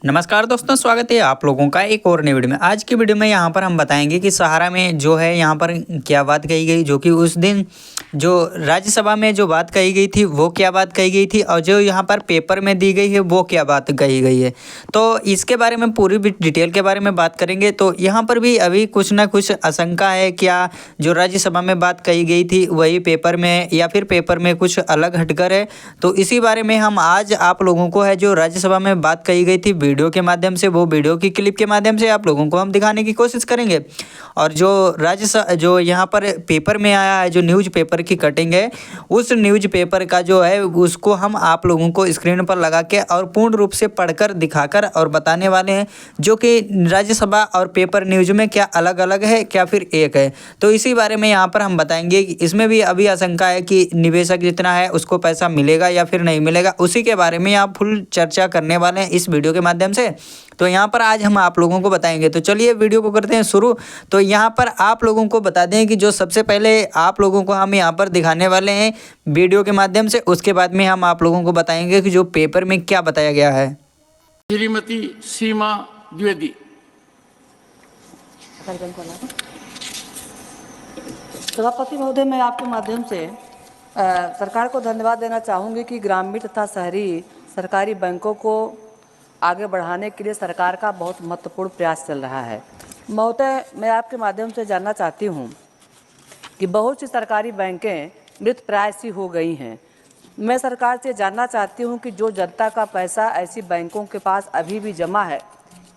नमस्कार दोस्तों, स्वागत है आप लोगों का एक और नई वीडियो में। आज की वीडियो में यहाँ पर हम बताएंगे कि सहारा में जो है यहाँ पर क्या बात कही गई, जो कि उस दिन जो राज्यसभा में जो बात कही गई थी वो क्या बात कही गई थी, और जो यहाँ पर पेपर में दी गई है वो क्या बात कही गई है। तो इसके बारे में पूरी डिटेल के बारे में बात करेंगे। तो यहाँ पर भी अभी कुछ ना कुछ आशंका है, क्या जो राज्यसभा में बात कही गई थी वही पेपर में, या फिर पेपर में कुछ अलग हटकर है। तो इसी बारे में हम आज आप लोगों को है जो राज्यसभा में बात कही गई थी वीडियो के माध्यम से, वो वीडियो की क्लिप के माध्यम से आप लोगों को हम दिखाने की कोशिश करेंगे। और जो यहाँ पर पेपर में आया है, जो न्यूज़ पेपर की कटिंग है, उस न्यूज़ पेपर का जो है उसको हम आप लोगों को स्क्रीन पर लगा के और पूर्ण रूप से पढ़कर दिखाकर और बताने वाले हैं, जो कि राज्यसभा और पेपर न्यूज़ में क्या अलग अलग है, क्या फिर एक है। तो इसी बारे में यहाँ पर हम बताएंगे कि इसमें भी अभी आशंका है कि निवेशक जितना है उसको पैसा मिलेगा या फिर नहीं मिलेगा, उसी के बारे में यहाँ फुल चर्चा करने वाले हैं इस वीडियो के माध्यम से। तो यहाँ पर आज हम आप लोगों को बताएंगे। तो चलिए वीडियो को करते हैं शुरू। तो यहाँ पर आप लोगों को बता दें कि जो सबसे पहले आप लोगों को हम यहाँ पर दिखाने वाले हैं वीडियो के माध्यम से, उसके बाद में हम आप लोगों को बताएंगे कि जो पेपर में क्या बताया गया है। श्रीमती सीमा द्विवेदी। सभापति महोदय, मैं आपके माध्यम से सरकार को धन्यवाद देना चाहूँगी कि ग्रामीण तथा शहरी सरकारी बैंकों को आगे बढ़ाने के लिए सरकार का बहुत महत्वपूर्ण प्रयास चल रहा है। महोदय, मैं आपके माध्यम से जानना चाहती हूँ कि बहुत सी सरकारी बैंकें मृतप्राय सी हो गई हैं। मैं सरकार से जानना चाहती हूँ कि जो जनता का पैसा ऐसी बैंकों के पास अभी भी जमा है,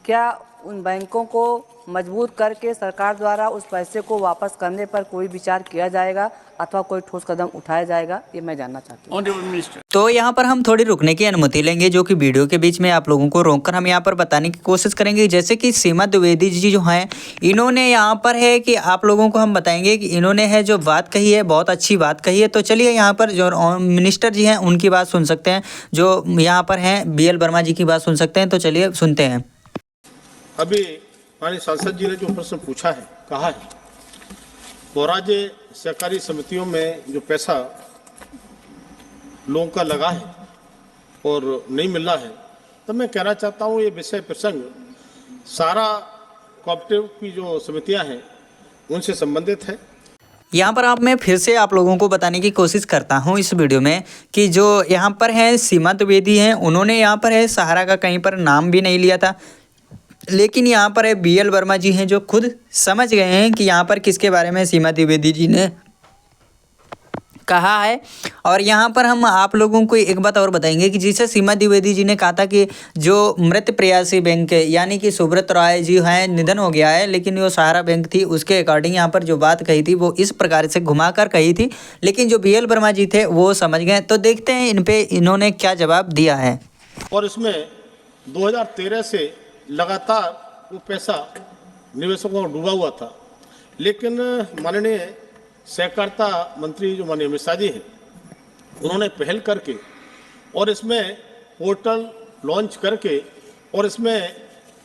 क्या उन बैंकों को मजबूत करके सरकार द्वारा उस पैसे को वापस करने पर कोई विचार किया जाएगा अथवा कोई ठोस कदम उठाया जाएगा, ये मैं जानना चाहती हूँ। Honourable minister. तो यहाँ पर हम थोड़ी रुकने की अनुमति लेंगे, जो कि वीडियो के बीच में आप लोगों को रोककर हम यहाँ पर बताने की कोशिश करेंगे। जैसे कि सीमा द्विवेदी जी जो हैं, इन्होंने यहाँ पर है कि आप लोगों को हम बताएंगे कि इन्होंने है जो बात कही है बहुत अच्छी बात कही है। तो चलिए यहाँ पर जो मिनिस्टर जी हैं उनकी बात सुन सकते हैं, जो यहाँ पर हैं BL वर्मा जी की बात सुन सकते हैं। तो चलिए सुनते हैं। अभी माननीय सांसद जी ने जो प्रश्न पूछा है, कहा है वो राज्य सहकारी समितियों में जो पैसा लोगों का लगा है और नहीं मिल रहा है, तो मैं कहना चाहता हूँ ये विषय प्रसंग सारा कोऑपरेटिव की जो समितियां हैं उनसे संबंधित है। यहाँ पर मैं फिर से आप लोगों को बताने की कोशिश करता हूँ इस वीडियो में कि जो यहाँ पर है सीमा द्विवेदी हैं, उन्होंने यहाँ पर है सहारा का कहीं पर नाम भी नहीं लिया था, लेकिन यहाँ पर है BL वर्मा जी हैं जो खुद समझ गए हैं कि यहाँ पर किसके बारे में सीमा द्विवेदी जी ने कहा है। और यहाँ पर हम आप लोगों को एक बात और बताएंगे कि जिसे सीमा द्विवेदी जी ने कहा था कि जो मृत प्रयासी बैंक यानी कि सुब्रत राय जी हैं, निधन हो गया है, लेकिन जो सहारा बैंक थी उसके अकॉर्डिंग यहाँ पर जो बात कही थी वो इस प्रकार से घुमाकर कही थी, लेकिन जो BL वर्मा जी थे वो समझ गए। तो देखते हैं इन पे इन्होंने क्या जवाब दिया है। और इसमें 2013 से लगातार वो पैसा निवेशकों को डूबा हुआ था, लेकिन माननीय सहकारिता मंत्री जो माननीय अमित शाह जी हैं, उन्होंने पहल करके और इसमें पोर्टल लॉन्च करके और इसमें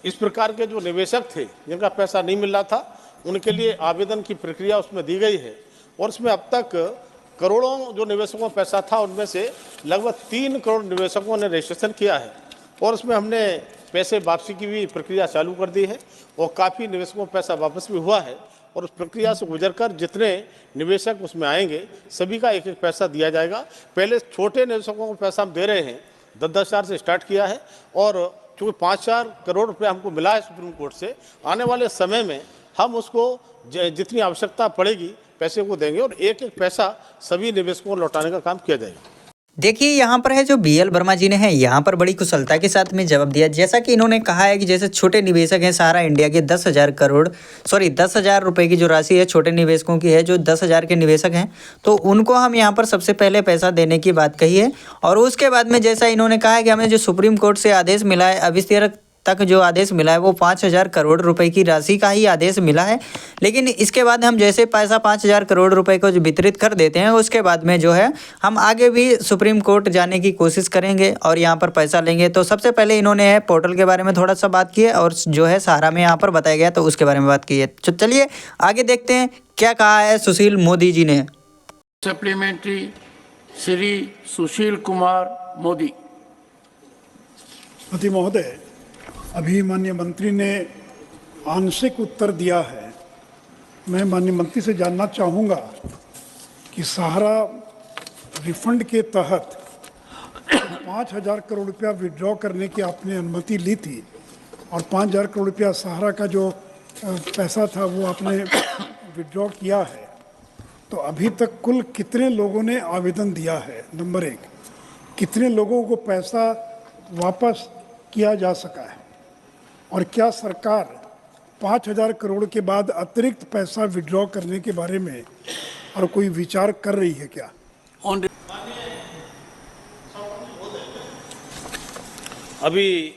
इस प्रकार के जो निवेशक थे जिनका पैसा नहीं मिल रहा था उनके लिए आवेदन की प्रक्रिया उसमें दी गई है। और इसमें अब तक करोड़ों जो निवेशकों का पैसा था उनमें से लगभग 3 करोड़ निवेशकों ने रजिस्ट्रेशन किया है, और उसमें हमने पैसे वापसी की भी प्रक्रिया चालू कर दी है और काफ़ी निवेशकों को पैसा वापस भी हुआ है। और उस प्रक्रिया से गुजरकर जितने निवेशक उसमें आएंगे सभी का एक एक पैसा दिया जाएगा। पहले छोटे निवेशकों को पैसा हम दे रहे हैं, 10-10 हज़ार से स्टार्ट किया है, और चूँकि 5-4 करोड़ रुपये हमको मिला है सुप्रीम कोर्ट से, आने वाले समय में हम उसको जितनी आवश्यकता पड़ेगी पैसे को देंगे और एक एक पैसा सभी निवेशकों को लौटाने का काम किया जाएगा। देखिए यहाँ पर है जो BL वर्मा जी ने है यहाँ पर बड़ी कुशलता के साथ में जवाब दिया। जैसा कि इन्होंने कहा है कि जैसे छोटे निवेशक हैं सहारा इंडिया के 10,000 रुपए की जो राशि है छोटे निवेशकों की है, जो 10,000 के निवेशक हैं, तो उनको हम यहाँ पर सबसे पहले पैसा देने की बात कही है। और उसके बाद में जैसा इन्होंने कहा है कि हमें जो सुप्रीम कोर्ट से आदेश मिला है, अभी तक जो आदेश मिला है वो 5,000 करोड़ रुपए की राशि का ही आदेश मिला है, लेकिन इसके बाद हम जैसे पैसा 5,000 करोड़ रुपए को जो वितरित कर देते हैं उसके बाद में जो है हम आगे भी सुप्रीम कोर्ट जाने की कोशिश करेंगे और यहाँ पर पैसा लेंगे। तो सबसे पहले इन्होंने है पोर्टल के बारे में थोड़ा सा बात की है और जो है सहारा में यहाँ पर बताया गया तो उसके बारे में बात की है। तो चलिए आगे देखते हैं क्या कहा है सुशील मोदी जी ने। सप्लीमेंट्री श्री सुशील कुमार मोदी। महोदय, अभी माननीय मंत्री ने आंशिक उत्तर दिया है। मैं माननीय मंत्री से जानना चाहूँगा कि सहारा रिफंड के तहत 5,000 करोड़ रुपया विड्रॉ करने की आपने अनुमति ली थी और 5,000 करोड़ रुपया सहारा का जो पैसा था वो आपने विड्रॉ किया है, तो अभी तक कुल कितने लोगों ने आवेदन दिया है? नंबर 1, कितने लोगों को पैसा वापस किया जा सका है? और क्या सरकार 5,000 करोड़ के बाद अतिरिक्त पैसा विड्रॉ करने के बारे में और कोई विचार कर रही है क्या? अभी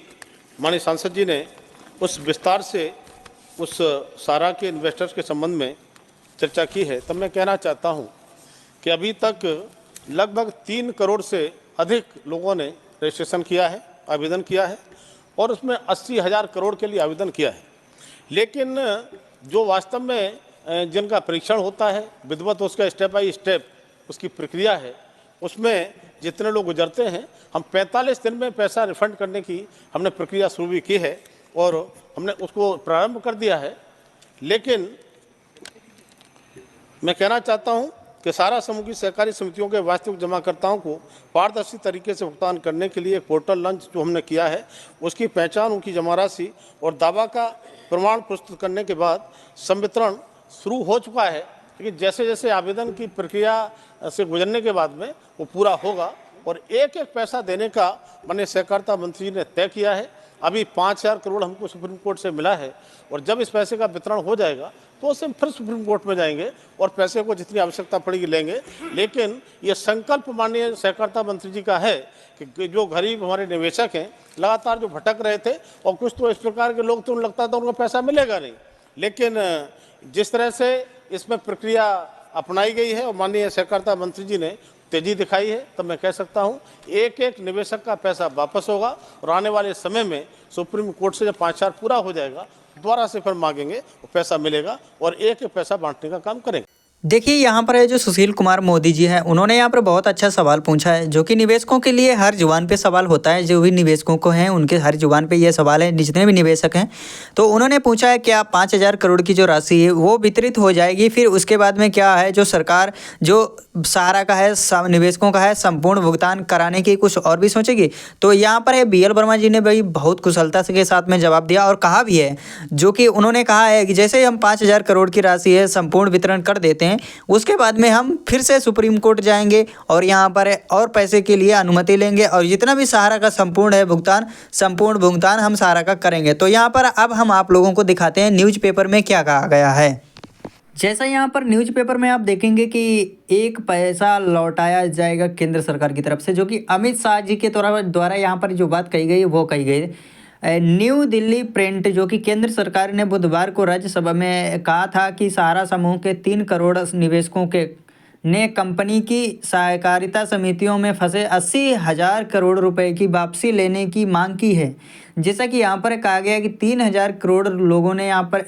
माननीय सांसद जी ने उस विस्तार से उस सारा के इन्वेस्टर्स के संबंध में चर्चा की है, तब मैं कहना चाहता हूं कि अभी तक लगभग 3 करोड़ से अधिक लोगों ने रजिस्ट्रेशन किया है, आवेदन किया है और उसमें 80,000 करोड़ के लिए आवेदन किया है। लेकिन जो वास्तव में जिनका परीक्षण होता है विधिवत, उसका स्टेप बाई स्टेप उसकी प्रक्रिया है, उसमें जितने लोग गुजरते हैं, हम 45 दिन में पैसा रिफंड करने की हमने प्रक्रिया शुरू भी की है और हमने उसको प्रारंभ कर दिया है। लेकिन मैं कहना चाहता हूं कि सारा समूह की सहकारी समितियों के वास्तविक जमाकर्ताओं को पारदर्शी तरीके से भुगतान करने के लिए एक पोर्टल लॉन्च जो हमने किया है, उसकी पहचान, उनकी जमा राशि और दावा का प्रमाण प्रस्तुत करने के बाद संवितरण शुरू हो चुका है। लेकिन जैसे जैसे आवेदन की प्रक्रिया से गुजरने के बाद में वो पूरा होगा और एक एक पैसा देने का माननीय सहकारिता मंत्री जी ने तय किया है। अभी 5,000 करोड़ हमको सुप्रीम कोर्ट से मिला है और जब इस पैसे का वितरण हो जाएगा तो उससे फिर सुप्रीम कोर्ट में जाएंगे और पैसे को जितनी आवश्यकता पड़ेगी लेंगे। लेकिन ये संकल्प माननीय सहकारिता मंत्री जी का है कि जो गरीब हमारे निवेशक हैं, लगातार जो भटक रहे थे और कुछ तो इस प्रकार के लोग, तो उन्हें लगता था उनको पैसा मिलेगा नहीं, लेकिन जिस तरह से इसमें प्रक्रिया अपनाई गई है और माननीय सहकारिता मंत्री जी ने तेजी दिखाई है, तब मैं कह सकता हूं एक एक निवेशक का पैसा वापस होगा और आने वाले समय में सुप्रीम कोर्ट से जब 5,000 पूरा हो जाएगा दोबारा से फिर मांगेंगे, वो पैसा मिलेगा और एक एक पैसा बांटने का काम करेंगे। देखिए यहाँ पर है जो सुशील कुमार मोदी जी हैं, उन्होंने यहाँ पर बहुत अच्छा सवाल पूछा है, जो कि निवेशकों के लिए हर जुबान पे सवाल होता है। जो भी निवेशकों को हैं उनके हर जुबान पे ये सवाल है, जितने भी निवेशक हैं। तो उन्होंने पूछा है क्या 5,000 करोड़ की जो राशि है वो वितरित हो जाएगी, फिर उसके बाद में क्या है जो सरकार जो सहारा का है, निवेशकों का है, संपूर्ण भुगतान कराने की कुछ और भी सोचेगी? तो यहाँ पर है BL वर्मा जी ने भाई बहुत कुशलता के साथ में जवाब दिया और कहा भी है, जो कि उन्होंने कहा है कि जैसे हम 5,000 करोड़ की राशि है संपूर्ण वितरण कर देते हैं, उसके बाद में हम फिर से सुप्रीम कोर्ट जाएंगे और यहाँ पर और पैसे के लिए अनुमति लेंगे और जितना भी सहारा का संपूर्ण है भुगतान, संपूर्ण भुगतान हम सहारा का करेंगे। तो यहाँ पर अब हम आप लोगों को दिखाते हैं न्यूज़पेपर में क्या कहा गया है। जैसा यहाँ पर न्यूज़पेपर में आप देखेंगे कि एक पैसा लौटाया जाएगा केंद्र सरकार की तरफ से, जो कि अमित शाह जी के द्वारा यहाँ पर जो बात कही गई वो कही गई। न्यू दिल्ली प्रिंट, जो कि केंद्र सरकार ने बुधवार को राज्यसभा में कहा था कि सहारा समूह के 3 करोड़ निवेशकों के ने कंपनी की सहकारिता समितियों में फंसे 80,000 करोड़ रुपए की वापसी लेने की मांग की है। जैसा कि यहाँ पर कहा गया कि 3,000 करोड़ लोगों ने यहाँ पर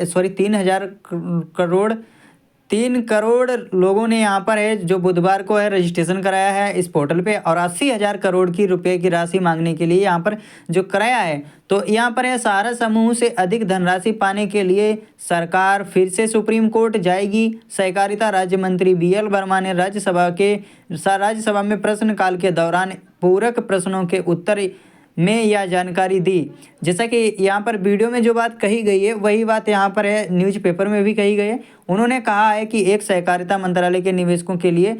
3 करोड़ लोगों ने यहाँ पर है जो बुधवार को है रजिस्ट्रेशन कराया है इस पोर्टल पे और 80,000 करोड़ की रुपए की राशि मांगने के लिए यहाँ पर जो कराया है। तो यहाँ पर है सहारा समूह से अधिक धनराशि पाने के लिए सरकार फिर से सुप्रीम कोर्ट जाएगी। सहकारिता राज्य मंत्री BL वर्मा ने राज्यसभा में प्रश्नकाल के दौरान पूरक प्रश्नों के उत्तर में यह जानकारी दी। जैसा कि यहाँ पर वीडियो में जो बात कही गई है वही बात यहाँ पर है न्यूज़पेपर में भी कही गई है। उन्होंने कहा है कि एक सहकारिता मंत्रालय के निवेशकों के लिए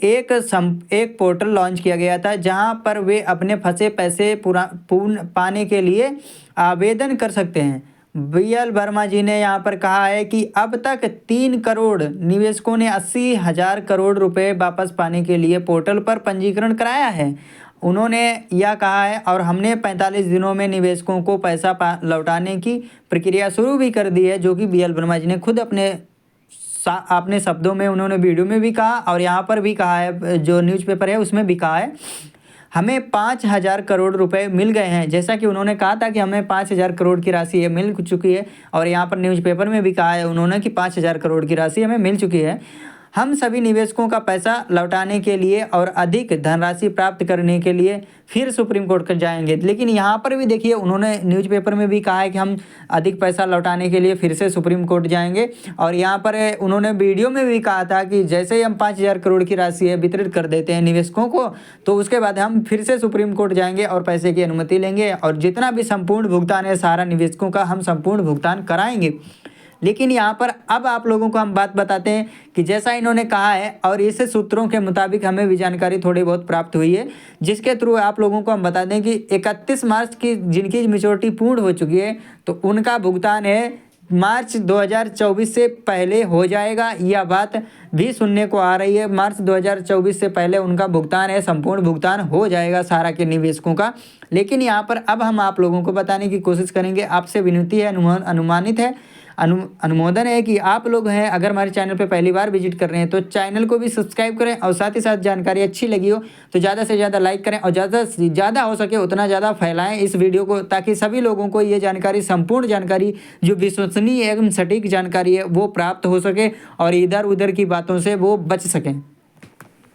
एक पोर्टल लॉन्च किया गया था जहां पर वे अपने फंसे पैसे पाने के लिए आवेदन कर सकते हैं। BL वर्मा जी ने यहाँ पर कहा है कि अब तक 3 करोड़ निवेशकों ने 80,000 करोड़ रुपए वापस पाने के लिए पोर्टल पर पंजीकरण कराया है। उन्होंने यह कहा है और हमने 45 दिनों में निवेशकों को पैसा लौटाने की प्रक्रिया शुरू भी कर दी है, जो कि BL वर्मा जी ने खुद अपने शब्दों में उन्होंने वीडियो में भी कहा और यहाँ पर भी कहा है, जो न्यूज़पेपर है उसमें भी कहा है। हमें 5,000 करोड़ रुपए मिल गए हैं, जैसा कि उन्होंने कहा था कि हमें 5,000 करोड़ की राशि है मिल चुकी है और यहाँ पर न्यूज़पेपर में भी कहा है उन्होंने कि 5,000 करोड़ की राशि हमें मिल चुकी है। हम सभी निवेशकों का पैसा लौटाने के लिए और अधिक धनराशि प्राप्त करने के लिए फिर सुप्रीम कोर्ट कर जाएंगे। लेकिन यहाँ पर भी देखिए उन्होंने न्यूज़पेपर में भी कहा है कि हम अधिक पैसा लौटाने के लिए फिर से सुप्रीम कोर्ट जाएंगे। और यहाँ पर उन्होंने वीडियो में भी कहा था कि जैसे ही हम 5,000 करोड़ की राशि है वितरित कर देते हैं निवेशकों को, तो उसके बाद हम फिर से सुप्रीम कोर्ट जाएंगे और पैसे की अनुमति लेंगे और जितना भी संपूर्ण भुगतान है सारा निवेशकों का हम संपूर्ण भुगतान कराएंगे। लेकिन यहाँ पर अब आप लोगों को हम बात बताते हैं कि जैसा इन्होंने कहा है और इस सूत्रों के मुताबिक हमें भी जानकारी थोड़ी बहुत प्राप्त हुई है, जिसके थ्रू आप लोगों को हम बता दें कि 31 मार्च की जिनकी मेच्योरिटी पूर्ण हो चुकी है तो उनका भुगतान है मार्च 2024 से पहले हो जाएगा। यह बात भी सुनने को आ रही है, मार्च 2024 से पहले उनका भुगतान है, संपूर्ण भुगतान हो जाएगा सारा के निवेशकों का। लेकिन यहाँ पर अब हम आप लोगों को बताने की कोशिश करेंगे, आपसे विनती है, अनुमानित है, अनुमोदन है कि आप लोग हैं अगर हमारे चैनल पे पहली बार विजिट कर रहे हैं तो चैनल को भी सब्सक्राइब करें और साथ ही साथ जानकारी अच्छी लगी हो तो ज़्यादा से ज़्यादा लाइक करें और ज़्यादा से ज़्यादा हो सके उतना ज़्यादा फैलाएं इस वीडियो को, ताकि सभी लोगों को ये जानकारी, संपूर्ण जानकारी जो विश्वसनीय एवं सटीक जानकारी है वो प्राप्त हो सके और इधर उधर की बातों से वो बच सकें।